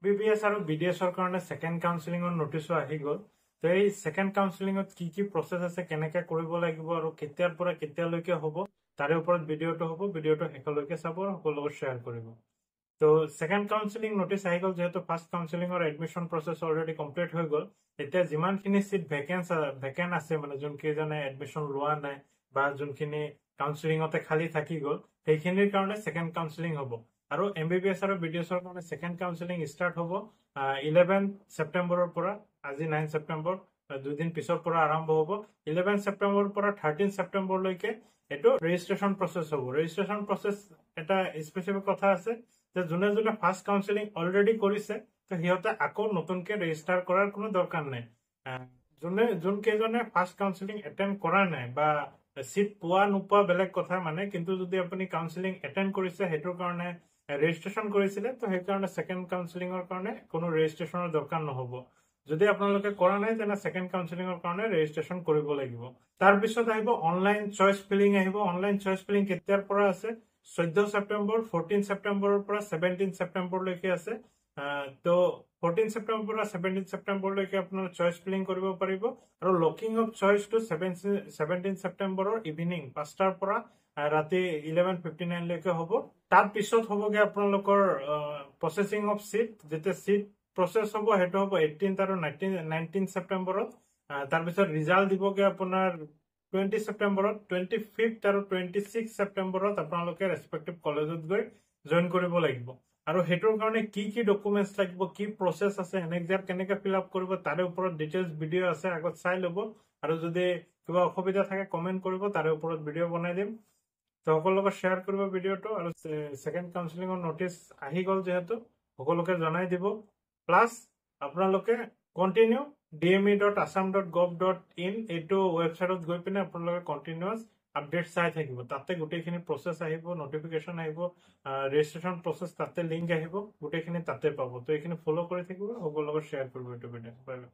BBS আৰু BDSৰ কাৰণে second কাউন্সেলিঙৰ নোটিছো আহি গ'ল। তো এই সেকেন্ড কাউন্সেলিঙত কি প্ৰসেছ আছে, কেনেকৈ কৰিব লাগিব আৰু কেতিয়াৰ পৰা কেতিয়ালৈকে হ'ব, তাৰে ওপৰত ভিডিঅ'টো হ'ব। ভিডিঅ'টো শেষলৈকে চাব আৰু সকলোৰ লগত শ্বেয়াৰ কৰিব। তো সেকেন্ড কাউন্সেলিং নোটিছ আহি গ'ল, যিহেতু ফাৰ্ষ্ট কাউন্সেলিঙৰ এডমিশ্যন প্ৰচেছ অলৰেডি কমপ্লিট হৈ গ'ল। এতিয়া যিমানখিনি চিট ভেকেন্ট আছে, মানে যোনকেইজনে এডমিশ্যন লোৱা নাই বা যোনখিনি কাউন্সেলিঙতে খালী থাকি গ'ল, সেইখিনিৰ কাৰণে সেকেন্ড কাউন্সেলিং হ'ব। আৰু MBBS আৰু BDSৰ কাৰণে সেকেন্ড কাউন্সেলিং ষ্টাৰ্ট হ'ব 11 ছেপ্টেম্বৰৰ পৰা। আজি 9 ছেপ্টেম্বৰ, দুদিন পিছৰ পৰা আৰম্ভ হ'ব। 11 ছেপ্টেম্বৰৰ পৰা 13 ছেপ্টেম্বৰলৈকে এইটো ৰেজিষ্ট্ৰেশ্যন প্ৰচেছ হ'ব। ৰেজিষ্ট্ৰেশ্যন প্ৰচেছ এটা স্পেচিফিক কথা আছে যে যোনে ফাৰ্ষ্ট কাউন্সেলিং অলৰেডি কৰিছে, তো সিহঁতে আকৌ নতুনকে ৰেজিষ্টাৰ কৰাৰ কোনো দৰকাৰ নাই। যোনকেইজনে ফাৰ্ষ্ট কাউন্সেলিং এটেণ্ড কৰা নাই বা চিট পোৱা নোপোৱা বেলেগ কথা, মানে কিন্তু যদি আপুনি কাউন্সেলিং এটেণ্ড কৰিছে, সেইটোৰ কাৰণে ৰেজিষ্ট্ৰেশ্যন কৰিছিলে, তো সেইকাৰণে সেকেন্ড কাউন্সেলিঙৰ কাৰণে কোনো ৰেজিষ্ট্ৰেশ্যনৰ দৰকাৰ নহ'ব। যদি আপোনালোকে কৰা নাই, তেনে সেকেন্ড কাউন্সেলিঙৰ কাৰণে ৰেজিষ্ট্ৰেশ্যন কৰিব লাগিব। তাৰপিছত আহিব অনলাইন চইচ ফিলিং আহিব। অনলাইন চইচ ফিলিং কেতিয়াৰ পৰা আছে? 14 ছেপ্টেম্বৰ, 14 ছেপ্টেম্বৰৰ পৰা 17 ছেপ্টেম্বৰলৈকে আছে। তো 14 ছেপ্টেম্বৰৰ পৰা 17 ছেপ্টেম্বৰলৈকে আপোনাৰ চইচ ফিলিং কৰিব পাৰিব। আৰু লকিং অফ চইচটো 17 ছেপ্টেম্বৰৰ ইভিনিং 5টাৰ পৰা ৰাতি 11:59লৈকে হ'ব। তাৰ পিছত হ'বগে আপোনালোকৰ প্ৰচেছিং অফ চিট। যেতিয়া চিট প্ৰচেছ হ'ব, সেইটো হ'ব 18 আৰু 19 ছেপ্টেম্বৰত। তাৰপিছত ৰিজাল্ট দিবগে আপোনাৰ 20 ছেপ্টেম্বৰত। 25 আৰু 26 ছেপ্টেম্বৰত আপোনালোকে ৰেচপেক্টিভ কলেজত গৈ জইন কৰিব লাগিব। আৰু সেইটোৰ কাৰণে কি ডকুমেণ্টছ লাগিব, কি প্ৰচেছ আছে, এক্সাম কেনেকৈ ফিল আপ কৰিব, তাৰে ওপৰত ডিটেইলছ ভিডিঅ' আছে, আগত চাই ল'ব। আৰু যদি কিবা অসুবিধা থাকে কমেণ্ট কৰিব, তাৰে ওপৰত ভিডিঅ' বনাই দিম। তো সকলোৰ লগত শ্বেয়াৰ কৰিব ভিডিঅ'টো। আৰু সেকেন্ড কাউন্সেলিঙৰ নোটিছ আহি গ'ল, যিহেতু সকলোকে জনাই দিব। প্লাছ আপোনালোকে কণ্টিনিউ dme.assam.gov.in এইটো ৱেবছাইটত গৈ পিনে আপোনালোকে কণ্টিনিউৱাছ আপডেট চাই থাকিব। তাতে গোটেইখিনি প্ৰচেছ আহিব, নটিফিকেশ্যন আহিব, ৰেজিষ্ট্ৰেশ্যন প্ৰচেছ তাতে লিংক আহিব, গোটেইখিনি তাতে পাব। তো এইখিনি ফ'ল' কৰি থাকিব, সকলোৰ লগত শ্বেয়াৰ কৰিব এইটো ভিডিঅ'। Bye bye.